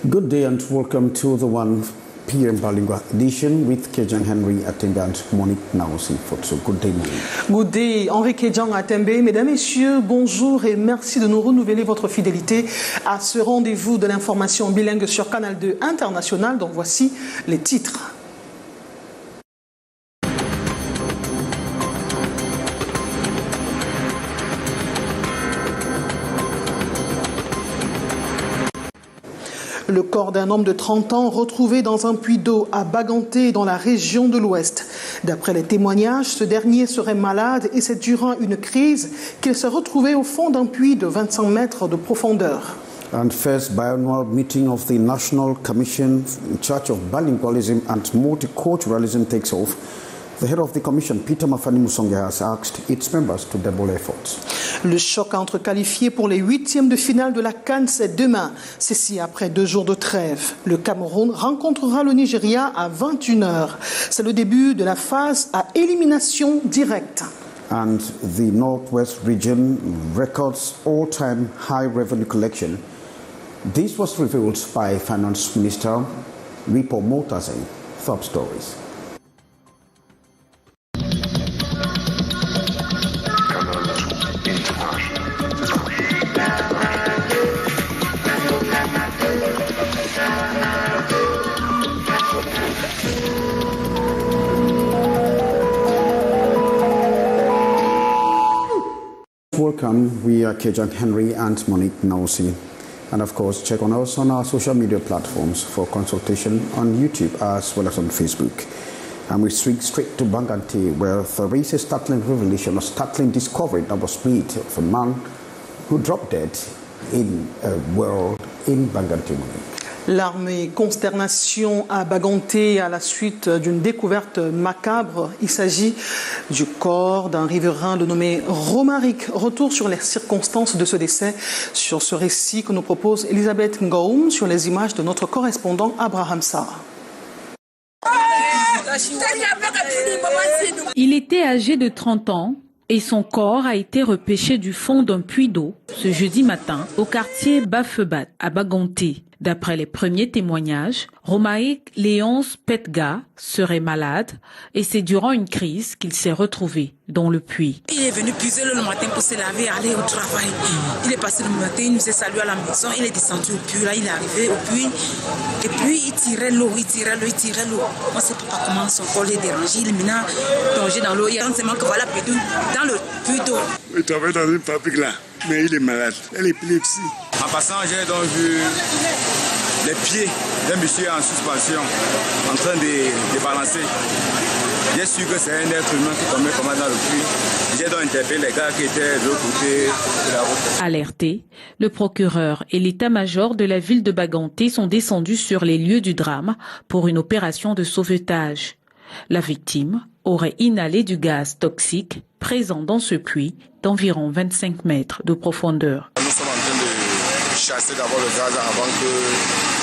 Good day and welcome to the 1 p.m. bilingual edition with Kejang Henry Atembe and Monique Naosi Fotso. Good day, Monique. Good day, Henri Kejang Atembe. Mesdames, Messieurs, bonjour et merci de nous renouveler votre fidélité à ce rendez-vous de l'information bilingue sur Canal 2 International. Donc voici les titres. Le corps d'un homme de 30 ans retrouvé dans un puits d'eau à Baganté dans la région de l'Ouest. D'après les témoignages, ce dernier serait malade et c'est durant une crise qu'il s'est retrouvé au fond d'un puits de 25 mètres de profondeur. And first biannual meeting of the National Commission in charge of bilingualism and multiculturalism takes off. The head of the commission, Peter Mafani Musonge, has asked its members to double efforts. Le choc entre qualifiés pour les huitièmes de finale de la CAN, c'est demain. Ceci après 2 jours de trêve. Le Cameroun rencontrera le Nigeria à 21h. C'est le début de la phase à élimination directe. And the Northwest region records all-time high revenue collection. This was revealed by Finance Minister Ripo Motazen. Top stories. Welcome, we are Kejang Henry and Monique Naosi. And of course, check on us on our social media platforms for consultation on YouTube as well as on Facebook. And we swing straight to Bangante, where there is a startling revelation, a startling discovery that was made of a man who dropped dead in a well in Bangante. Larmes et consternation à Baganté à la suite d'une découverte macabre. Il s'agit du corps d'un riverain nommé Romaric. Retour sur les circonstances de ce décès, sur ce récit que nous propose Elisabeth Ngoum sur les images de notre correspondant Abraham Sarr. Il était âgé de 30 ans et son corps a été repêché du fond d'un puits d'eau ce jeudi matin au quartier Bafebat à Baganté. D'après les premiers témoignages, Romaric Léonce Petga serait malade et c'est durant une crise qu'il s'est retrouvé dans le puits. Il est venu puiser le matin pour se laver et aller au travail. Il est passé le matin, il nous a salué à la maison, il est descendu au puits, là il est arrivé au puits et puis il tirait l'eau, il tirait l'eau. On ne sait pas comment son corps est dérangé, il est maintenant plongé dans l'eau. Il y a un seulement que voilà dans le puits d'eau. Il travaille dans une fabrique là, mais il est malade, elle est épilepsie. En passant, j'ai donc vu les pieds d'un monsieur en suspension, en train de balancer. J'ai su que c'est un être humain qui tombait comme dans le puits. J'ai donc interpellé les gars qui étaient de l'autre côté de la route. Alertés, le procureur et l'état-major de la ville de Baganté sont descendus sur les lieux du drame pour une opération de sauvetage. La victime aurait inhalé du gaz toxique présent dans ce puits d'environ 25 mètres de profondeur. Nous sommes en train de chasser d'abord le gaz avant que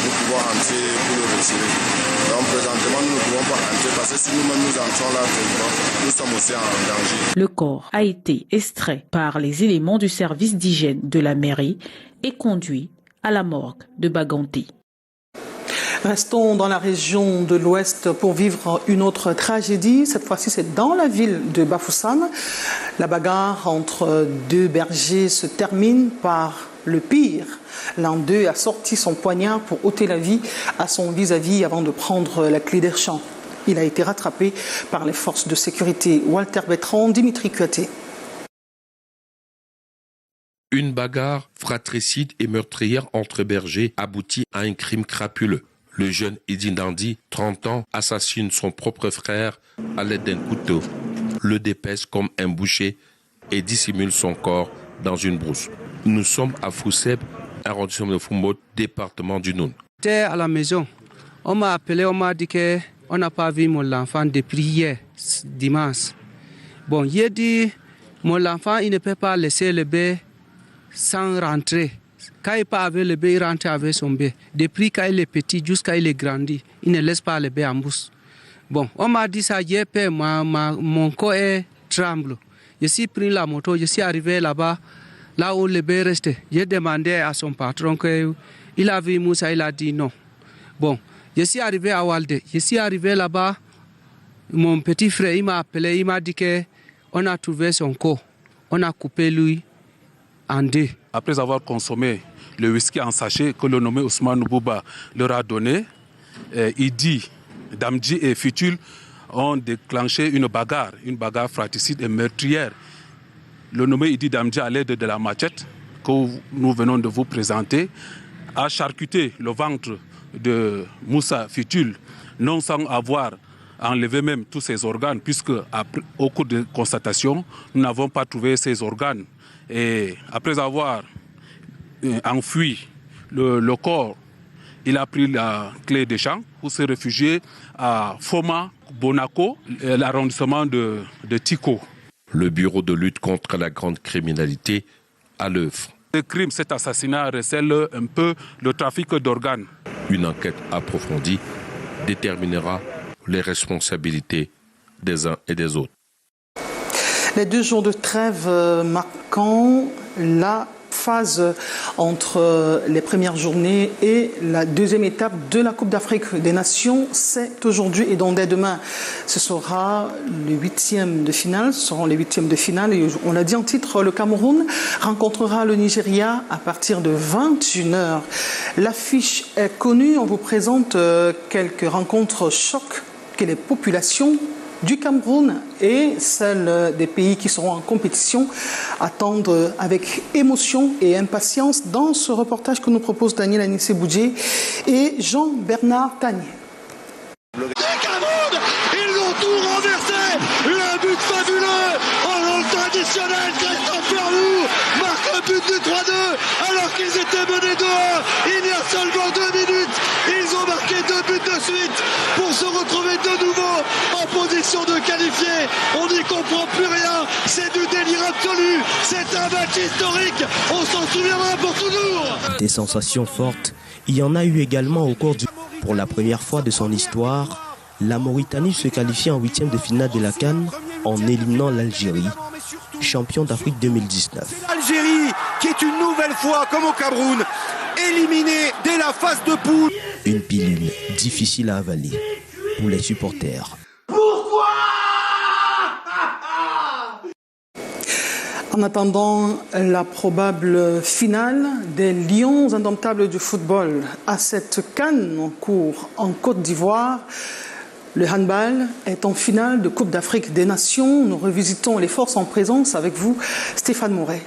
nous pouvons rentrer pour le retirer. Donc présentement, nous ne pouvons pas rentrer parce que si nous-mêmes nous entrons là, nous sommes aussi en danger. Le corps a été extrait par les éléments du service d'hygiène de la mairie et conduit à la morgue de Baganté. Restons dans la région de l'Ouest pour vivre une autre tragédie. Cette fois-ci, c'est dans la ville de Bafoussam. La bagarre entre 2 bergers se termine par le pire. L'un d'eux a sorti son poignard pour ôter la vie à son vis-à-vis avant de prendre la clé des champs. Il a été rattrapé par les forces de sécurité. Walter Bertrand, Dimitri Kuaté. Une bagarre fratricide et meurtrière entre bergers aboutit à un crime crapuleux. Le jeune Edin Dandi, 30 ans, assassine son propre frère à l'aide d'un couteau, le dépèce comme un boucher et dissimule son corps dans une brousse. Nous sommes à Fousseb, arrondissement de Fumbo, département du Noun. J'étais à la maison. On m'a appelé, on m'a dit qu'on n'a pas vu mon enfant depuis hier, dimanche. Bon, il a dit, mon enfant, il ne peut pas laisser le bébé sans rentrer. Quand il part avec le bébé, il rentre avec son bébé. Depuis quand il est petit jusqu'à il est grandi, il ne laisse pas le bébé en bouche. Bon, on m'a dit ça hier, mon corps est tremble. Je suis pris la moto, je suis arrivé là-bas, là où le bébé restait. J'ai demandé à son patron qu'il Il a vu Moussa, il a dit non. Bon, je suis arrivé à Walde. Je suis arrivé là-bas. Mon petit frère, il m'a appelé, il m'a dit qu'on a trouvé son corps. On a coupé lui en deux. Après avoir consommé le whisky en sachet que le nommé Ousmane Bouba leur a donné, Idi, Damdji et Fitul ont déclenché une bagarre fratricide et meurtrière. Le nommé Idi Damdji, à l'aide de la machette que nous venons de vous présenter, a charcuté le ventre de Moussa Fitul, non sans avoir enlevé même tous ses organes, puisque au cours de constatation, nous n'avons pas trouvé ses organes. Et après avoir enfoui le corps, il a pris la clé des champs pour se réfugier à Foma, Bonako, l'arrondissement de Tiko. Le bureau de lutte contre la grande criminalité à l'œuvre. Ce crime, cet assassinat recèle un peu le trafic d'organes. Une enquête approfondie déterminera les responsabilités des uns et des autres. Les 2 jours de trêve marquant la phase entre les premières journées et la deuxième étape de la Coupe d'Afrique des Nations, c'est aujourd'hui et donc dès demain, ce sera le 8e de finale, ce seront les 8e de finale et on l'a dit en titre, le Cameroun rencontrera le Nigeria à partir de 21h. L'affiche est connue, on vous présente quelques rencontres chocs que les populations du Cameroun et celles des pays qui seront en compétition attendent avec émotion et impatience dans ce reportage que nous propose Daniel Anissé-Boudjé et Jean-Bernard Tagné. Le Cameroun, ils ont tout renversé, le but fabuleux en long additionnel, Christophe Ferrou marque le but du 3-2 alors qu'ils étaient menés 2-1, il y a seulement 2 minutes, ils ont marqué 2 buts de suite pour se retrouver de nouveau en position de qualifié. On n'y comprend plus rien, c'est du délire absolu, c'est un match historique, on s'en souviendra pour toujours. Des sensations fortes, il y en a eu également au cours du... Pour la première fois de son histoire, la Mauritanie se qualifie en 8e de finale de la CAN en éliminant l'Algérie, champion d'Afrique 2019. L'Algérie qui est une nouvelle fois, comme au Cameroun, éliminée dès la phase de poule. Une pilule difficile à avaler pour les supporters. Pourquoi ? En attendant la probable finale des Lions indomptables du football à cette CAN en cours en Côte d'Ivoire, le handball est en finale de Coupe d'Afrique des Nations. Nous revisitons les forces en présence avec vous, Stéphane Moret.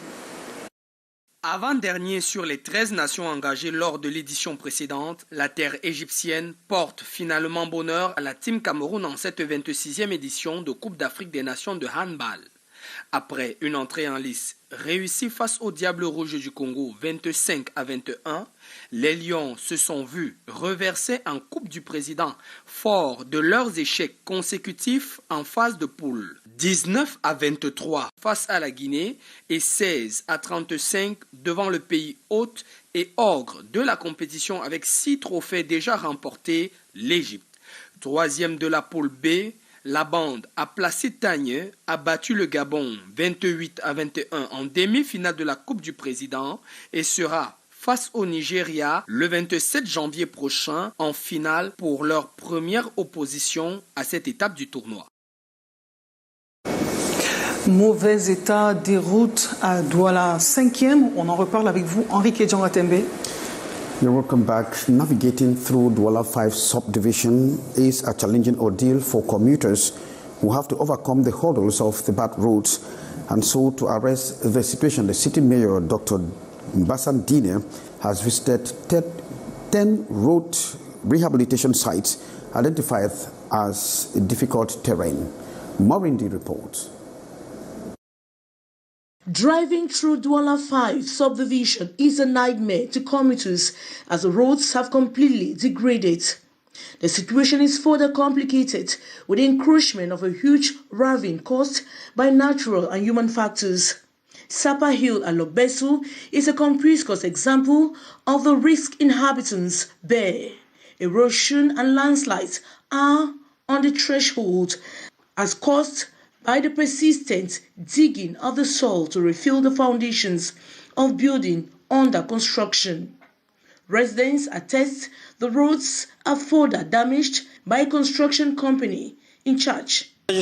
Avant-dernier sur les 13 nations engagées lors de l'édition précédente, la terre égyptienne porte finalement bonheur à la Team Cameroun en cette 26e édition de Coupe d'Afrique des Nations de handball. Après une entrée en lice réussie face au Diable Rouge du Congo 25-21, les Lions se sont vus reversés en Coupe du Président, forts de leurs échecs consécutifs en phase de poule. 19-23 face à la Guinée et 16-35 devant le pays hôte et ogre de la compétition avec 6 trophées déjà remportés, l'Égypte. Troisième de la poule B, la bande a placé Tagne, a battu le Gabon 28-21 en demi-finale de la Coupe du Président et sera face au Nigeria le 27 janvier prochain en finale pour leur première opposition à cette étape du tournoi. Mauvais état des routes à Douala 5e. On en reparle avec vous, Henrique Djangatembe. You're welcome back. Navigating through Douala 5 subdivision is a challenging ordeal for commuters who have to overcome the hurdles of the bad roads. And so to address the situation, the city mayor, Dr. Mbasan Dine, has visited 10 road rehabilitation sites identified as difficult terrain. Morindi reports. Driving through Douala 5 subdivision is a nightmare to commuters as the roads have completely degraded. The situation is further complicated with the encroachment of a huge ravine caused by natural and human factors. Sapa Hill and Lobesu is a conspicuous example of the risk inhabitants bear. Erosion and landslides are on the threshold as caused by the persistent digging of the soil to refill the foundations of building under construction. Residents attest the roads are further damaged by a construction company in charge. I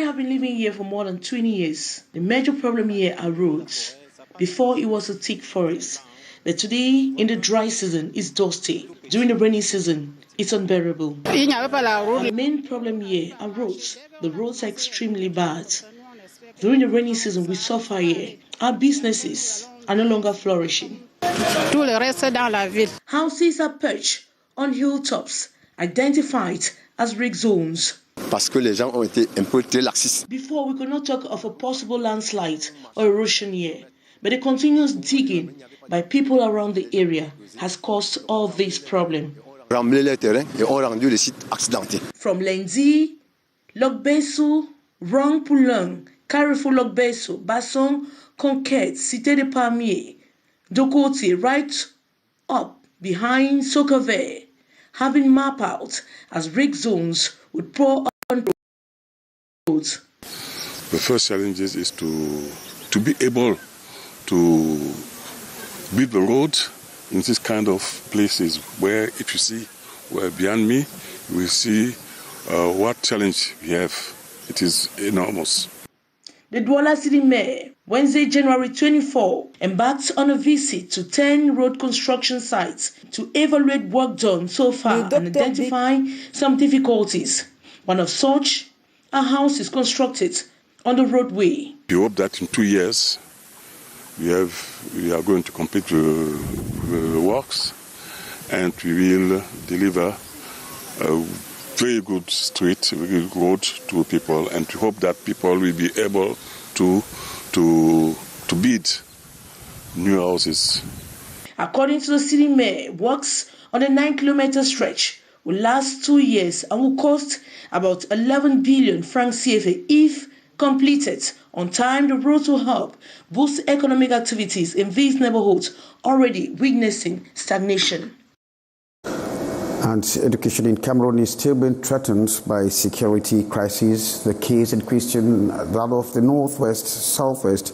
have been living here for more than 20 years. The major problem here are roads. Before it was a thick forest, but today in the dry season it's dusty. During the rainy season it's unbearable. The main problem here are roads. The roads are extremely bad. During the rainy season we suffer here. Our businesses are no longer flourishing. Houses are perched on hilltops identified as rig zones. Before we could not talk of a possible landslide or erosion here, but the continuous digging by people around the area has caused all these problems. From Lendi, Lokbesu, Rang Poulang, Carrefour Lokbesu, Basson, Conquête, Cité de Palmiers, Dokote, right up behind Sokave, have been mapped out as rig zones with poor roads. The first challenge is to be able to build the road in this kind of places where, if you see behind me, you will see what challenge we have. It is enormous. The Douala City Mayor, Wednesday, January 24, embarked on a visit to 10 road construction sites to evaluate work done so far and identify some difficulties. One of such, a house is constructed on the roadway. We hope that in 2 years we are going to complete the works and we will deliver a very good street, very good road to people, and we hope that people will be able to build new houses. According to the city mayor, works on a 9-kilometer stretch will last 2 years and will cost about 11 billion francs CFA if completed on time. The roads will help boost economic activities in these neighborhoods already witnessing stagnation. And education in Cameroon is still being threatened by security crises. The case in question, that of the northwest, southwest,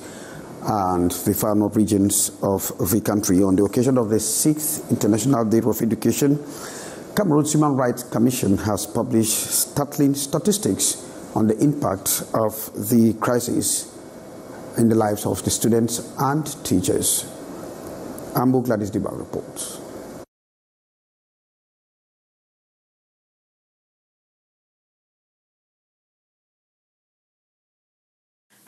and the far north regions of the country. On the occasion of the 6th International Day of Education, Cameroon's Human Rights Commission has published startling statistics on the impact of the crisis in the lives of the students and teachers. Ambo Gladys Diba reports.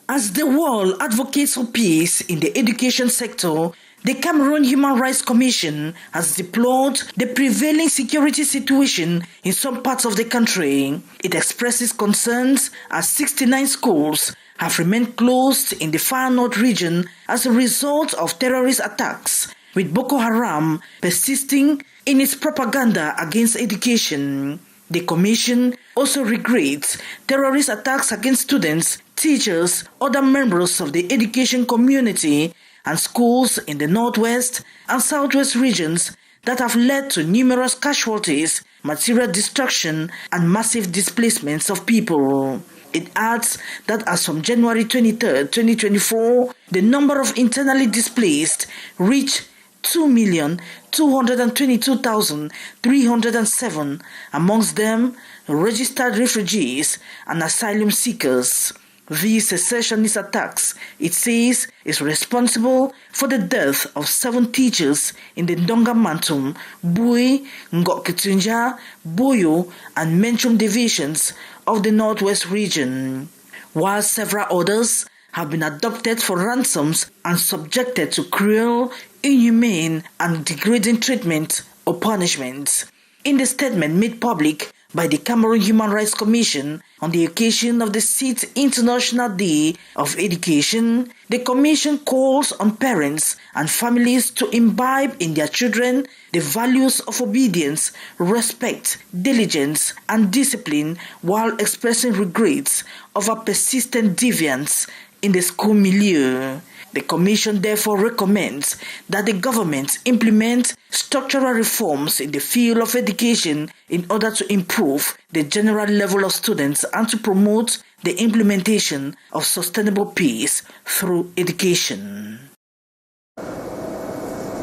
As the world advocates for peace in the education sector, the Cameroon Human Rights Commission has deplored the prevailing security situation in some parts of the country. It expresses concerns as 69 schools have remained closed in the far north region as a result of terrorist attacks, with Boko Haram persisting in its propaganda against education. The Commission also regrets terrorist attacks against students, teachers, other members of the education community, and schools in the northwest and southwest regions that have led to numerous casualties, material destruction, and massive displacements of people. It adds that as from January 23, 2024, the number of internally displaced reached 2,222,307, amongst them registered refugees and asylum seekers. These secessionist attacks, it says, is responsible for the death of 7 teachers in the Ndonga Mantum, Bui, Ngoketunja, Boyo, and Menchum divisions of the Northwest region, while several others have been adopted for ransoms and subjected to cruel, inhumane, and degrading treatment or punishment. In the statement made public by the Cameroon Human Rights Commission on the occasion of the 6th International Day of Education, the Commission calls on parents and families to imbibe in their children the values of obedience, respect, diligence, and discipline, while expressing regrets over persistent deviance in the school milieu. The Commission therefore recommends that the government implement structural reforms in the field of education in order to improve the general level of students and to promote the implementation of sustainable peace through education.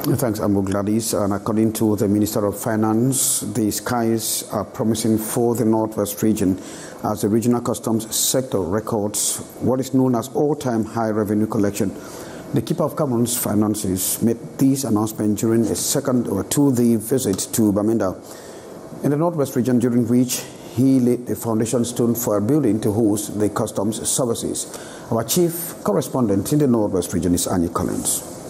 Thanks, Ambo Gladys. And according to the Minister of Finance, the skies are promising for the Northwest region as the regional customs sector records what is known as all-time high revenue collection. The Keeper of Cameroon's Finances made these announcements during a second or two-day visit to Bamenda in the Northwest region, during which he laid the foundation stone for a building to host the customs services. Our chief correspondent in the Northwest region is Annie Collins.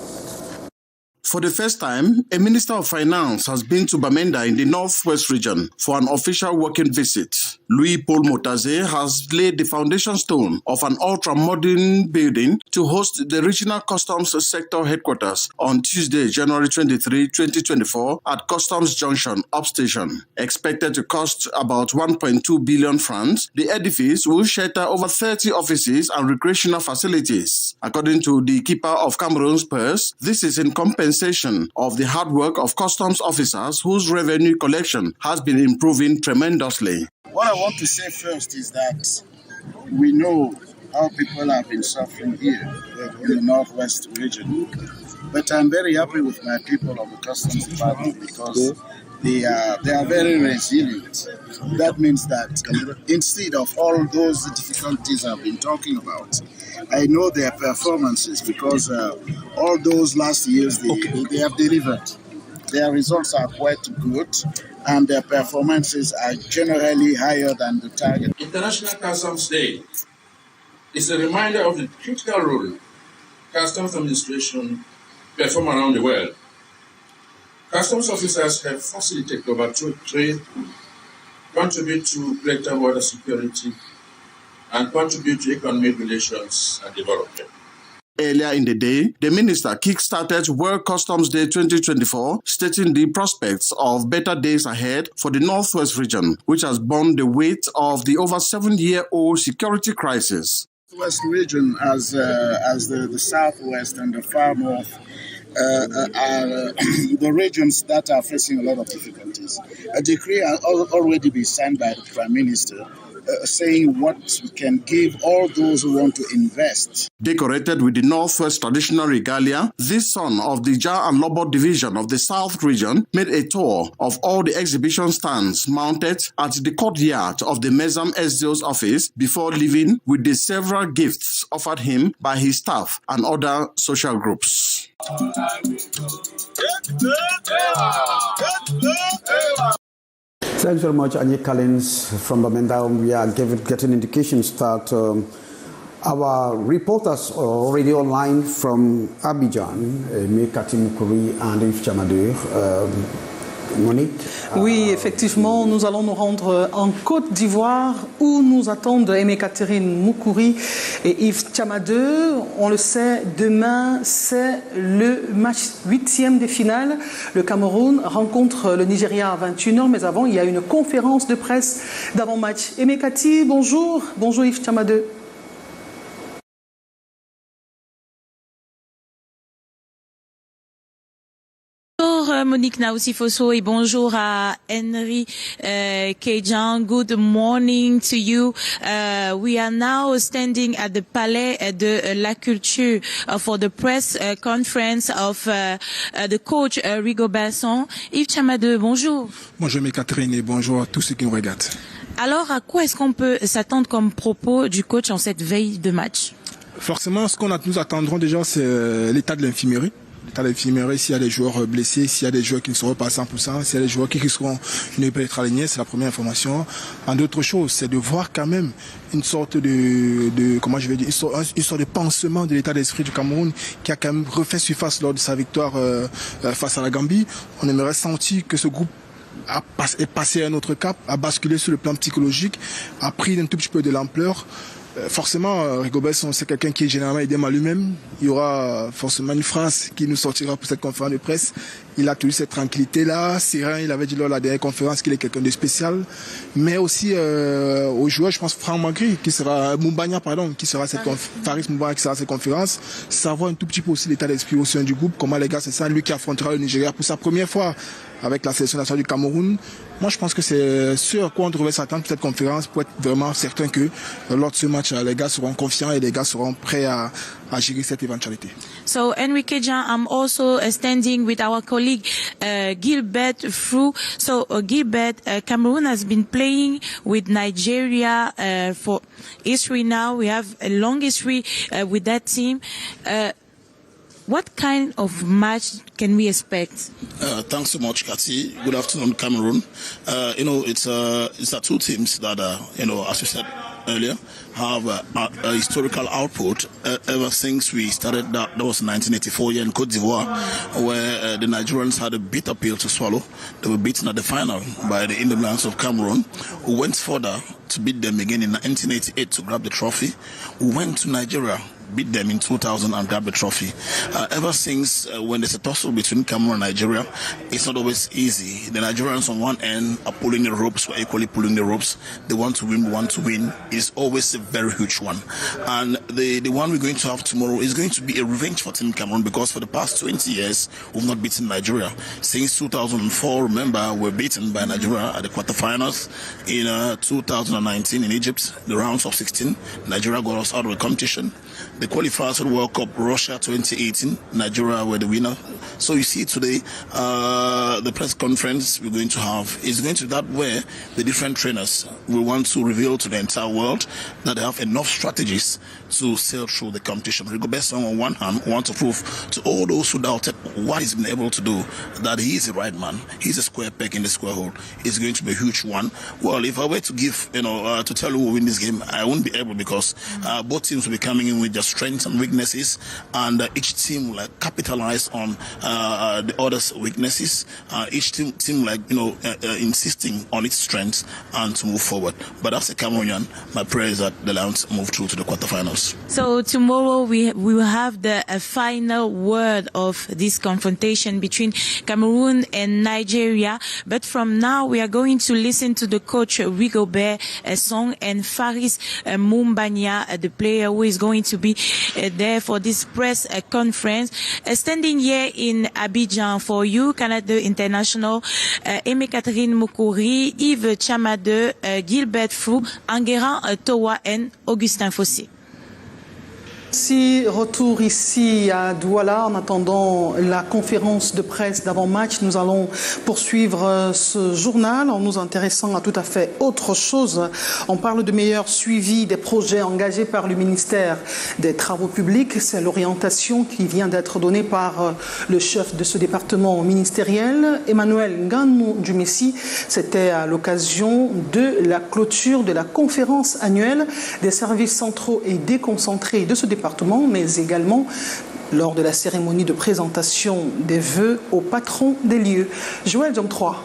For the first time, a Minister of Finance has been to Bamenda in the Northwest region for an official working visit. Louis-Paul Motaze has laid the foundation stone of an ultra-modern building to host the Regional Customs Sector Headquarters on Tuesday, January 23, 2024 at Customs Junction, Upstation. Expected to cost about 1.2 billion francs, the edifice will shelter over 30 offices and recreational facilities. According to the Keeper of Cameroon's purse, this is in compensation of the hard work of customs officers whose revenue collection has been improving tremendously. What I want to say first is that we know how people have been suffering here in the Northwest region. But I'm very happy with my people of the Customs Department because they are very resilient. That means that instead of all those difficulties I've been talking about, I know their performances because all those last years they have delivered. Their results are quite good and their performances are generally higher than the target. International Customs Day is a reminder of the critical role customs administration perform around the world. Customs officers have facilitated global trade, contribute to greater border security, and contribute to economic relations and development. Earlier in the day, the minister kick-started World Customs Day 2024, stating the prospects of better days ahead for the Northwest region, which has borne the weight of the over 7-year-old security crisis. The West region, as the Southwest and the Far North, are the regions that are facing a lot of difficulties. A decree has already been signed by the Prime Minister saying what we can give all those who want to invest. Decorated with the Northwest traditional regalia, this son of the Jar and Lobot division of the South region made a tour of all the exhibition stands mounted at the courtyard of the Mezam SDO's office before leaving with the several gifts offered him by his staff and other social groups. Thanks very much, Annie Collins from Bamenda. We are getting indications that our reporters are already online from Abidjan, Mekati Mukuri and Yves Chamadur. Monique. Oui, effectivement, nous allons nous rendre en Côte d'Ivoire où nous attendent Aimé-Catherine Moukouri et Yves Chamadeux. On le sait, demain, c'est le match 8e des finales. Le Cameroun rencontre le Nigeria à 21h, mais avant, il y a une conférence de presse d'avant-match. Aimé-Cathy, bonjour. Bonjour Yves Chamadeux. Monique Naousifoso et bonjour à Henry Kejan. Good morning to you. We are now standing at the Palais de la Culture for the press conference of the coach Rigobert. Yves Chamadeux, bonjour. Bonjour Catherine et bonjour à tous ceux qui nous regardent. Alors, à quoi est-ce qu'on peut s'attendre comme propos du coach en cette veille de match? Forcément, ce qu'on nous attendrons déjà, c'est l'état de l'infirmerie. L'état de l'infirmerie, s'il y a des joueurs blessés, s'il y a des joueurs qui ne seront pas à 100%, s'il y a des joueurs qui risqueront de ne pas être alignés, c'est la première information. En d'autres choses, c'est de voir quand même une sorte comment je vais dire, une sorte de pansement de l'état d'esprit du Cameroun qui a quand même refait surface lors de sa victoire face à la Gambie. On aimerait sentir que ce groupe est passé à un autre cap, a basculé sur le plan psychologique, a pris un tout petit peu de l'ampleur. Forcément, Rigobert, c'est quelqu'un qui est généralement aidé à lui-même. Il y aura forcément une phrase qui nous sortira pour cette conférence de presse. Il a toujours cette tranquillité-là, serein. Il avait dit lors de la dernière conférence qu'il est quelqu'un de spécial. Mais aussi aux joueurs, je pense Franck Magri, qui sera Moubania, pardon, qui sera Faris Moubania qui sera à cette conférence. Savoir un tout petit peu aussi l'état d'esprit au sein du groupe. Comment les gars, c'est ça, lui qui affrontera le Nigeria pour sa première fois avec la sélection nationale du Cameroun. Moi, je pense que c'est ce à quoi on devrait s'attendre pour cette conférence pour être vraiment certain que lors de ce match, les gars seront confiants et les gars seront prêts à gérer cette éventualité. So, Enrique Jean, I'm also standing with our colleague Gilbert Frou. So, Gilbert, Cameroon has been playing with Nigeria for history now. We have a long history with that team. What kind of match can we expect? Thanks so much, Kathy. Good afternoon, Cameroon. It's two teams that, as you said earlier, have a historical output ever since we started. That was 1984 here in Côte d'Ivoire, where the Nigerians had a bitter pill to swallow. They were beaten at the final by the Indomitable of Cameroon, who went further to beat them again in 1988 to grab the trophy. We went to Nigeria, beat them in 2000 and grab the trophy. Ever since when there's a tussle between Cameroon and Nigeria, it's not always easy. The Nigerians on one end are pulling the ropes, we're equally pulling the ropes. They want to win, we want to win. It's always a very huge one. And the one we're going to have tomorrow is going to be a revenge for Team Cameroon, because for the past 20 years, we've not beaten Nigeria. Since 2004, remember, we're beaten by Nigeria at the quarterfinals. In 2019 in Egypt, the rounds of 16, Nigeria got us out of the competition. The qualifiers for the World Cup, Russia 2018, Nigeria were the winner. So you see today, the press conference we're going to have is going to be that where the different trainers will want to reveal to the entire world that they have enough strategies to sail through the competition. Rigobert Song on one hand wants to prove to all those who doubted what he's been able to do that he is the right man. He's a square peg in the square hole. It's going to be a huge one. Well, if I were to give, to tell who will win this game, I won't be able, because both teams will be coming in with their strengths and weaknesses, and each team will capitalize on the other's weaknesses. Each team insisting on its strengths and to move forward. But as a Cameroonian, my prayer is that the Lions move through to the quarterfinals. So tomorrow we will have the final word of this confrontation between Cameroon and Nigeria. But from now we are going to listen to the coach Rigobert Song and Faris Mumbanya, the player who is going to be there for this press conference. Standing here in Abidjan for you, Canada International, Aimé Catherine Moukouri, Yves Chamade, Gilbert Frou, Enguerrand Towa and Augustin Fossé. Si retour ici à Douala, en attendant la conférence de presse d'avant-match, nous allons poursuivre ce journal en nous intéressant à tout à fait autre chose. On parle de meilleur suivi des projets engagés par le ministère des Travaux publics. C'est l'orientation qui vient d'être donnée par le chef de ce département ministériel, Emmanuel Nganou Djumessi. C'était à l'occasion de la clôture de la conférence annuelle des services centraux et déconcentrés de ce département, mais également lors de la cérémonie de présentation des vœux au patron des lieux. Joël Jom 3.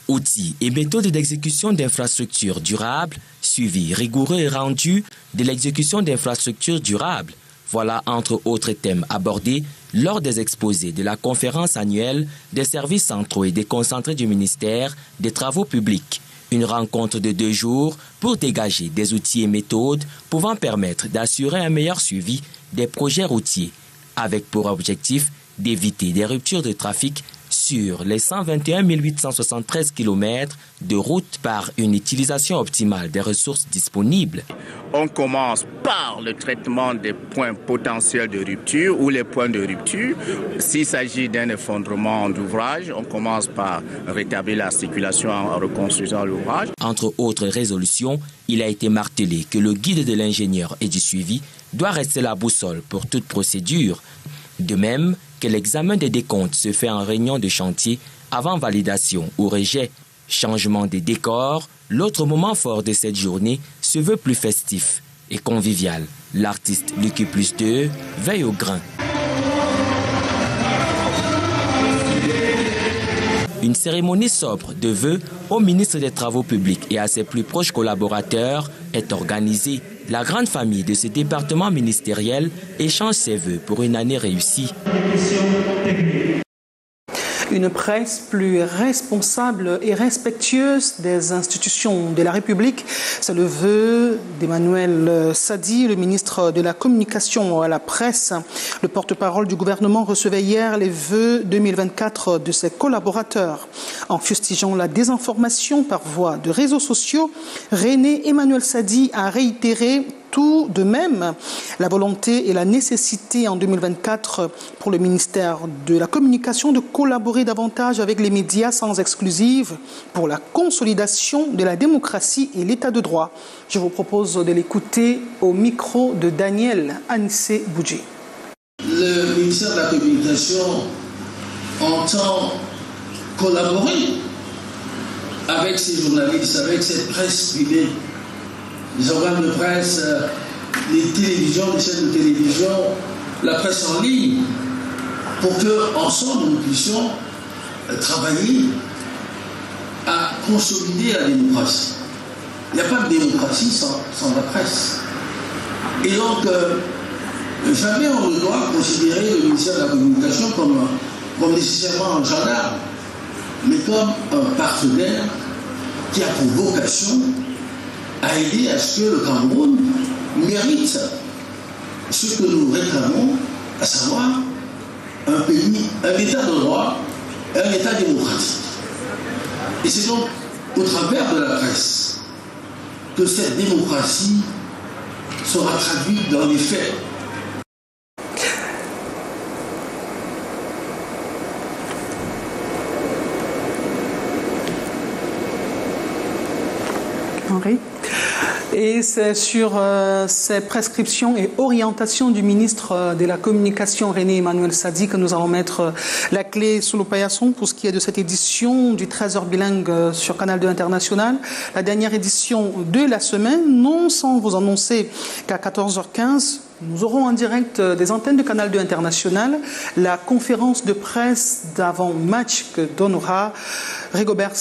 Outils et méthodes d'exécution d'infrastructures durables, suivi rigoureux et rendu de l'exécution d'infrastructures durables. Voilà entre autres thèmes abordés lors des exposés de la conférence annuelle des services centraux et déconcentrés du ministère des Travaux publics. Une rencontre de 2 jours pour dégager des outils et méthodes pouvant permettre d'assurer un meilleur suivi des projets routiers, avec pour objectif d'éviter des ruptures de trafic sur les 121 873 km de route par une utilisation optimale des ressources disponibles. On commence par le traitement des points potentiels de rupture ou les points de rupture. S'il s'agit d'un effondrement d'ouvrage, on commence par rétablir la circulation en reconstruisant l'ouvrage. Entre autres résolutions, il a été martelé que le guide de l'ingénieur et du suivi doit rester la boussole pour toute procédure. De même que l'examen des décomptes se fait en réunion de chantier avant validation ou rejet. Changement des décors, l'autre moment fort de cette journée se veut plus festif et convivial. L'artiste Lucky Plus 2 veille au grain. Une cérémonie sobre de vœux au ministre des Travaux publics et à ses plus proches collaborateurs est organisée. La grande famille de ce département ministériel échange ses vœux pour une année réussie. Il une presse plus responsable et respectueuse des institutions de la République. C'est le vœu d'Emmanuel Sadi, le ministre de la Communication à la presse. Le porte-parole du gouvernement recevait hier les vœux 2024 de ses collaborateurs. En fustigeant la désinformation par voie de réseaux sociaux, Emmanuel Sadi a réitéré tout de même la volonté et la nécessité en 2024 pour le ministère de la Communication de collaborer davantage avec les médias sans exclusive pour la consolidation de la démocratie et l'état de droit. Je vous propose de l'écouter au micro de Daniel Anissé Boudjé. Le ministère de la Communication entend collaborer avec ces journalistes, avec cette presse privée, les organes de presse, les télévisions, les chaînes de télévision, la presse en ligne, pour qu'ensemble nous puissions travailler à consolider la démocratie. Il n'y a pas de démocratie sans la presse. Et donc, jamais on ne doit considérer le ministère de la Communication comme nécessairement un gendarme, mais comme un partenaire qui a pour vocation à aider à ce que le Cameroun mérite ce que nous réclamons, à savoir un pays, un état de droit, un état démocratique. Et c'est donc au travers de la presse que cette démocratie sera traduite dans les faits. Henri. Et c'est sur ces prescriptions et orientations du ministre de la Communication, Emmanuel Sadi, que nous allons mettre la clé sous le paillasson pour ce qui est de cette édition du 13h bilingue sur Canal 2 International. La dernière édition de la semaine, non sans vous annoncer qu'à 14h15, nous aurons en direct des antennes de Canal 2 International la conférence de presse d'avant-match que donnera Rigobert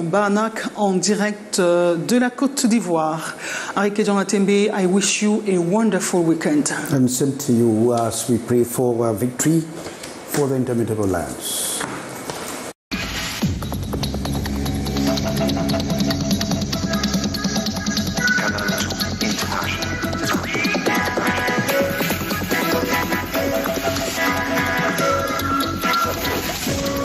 Banak en direct de la Côte d'Ivoire. Enrique Jonathan, I wish you a wonderful weekend. And same to you as we pray for victory for the interminable lands.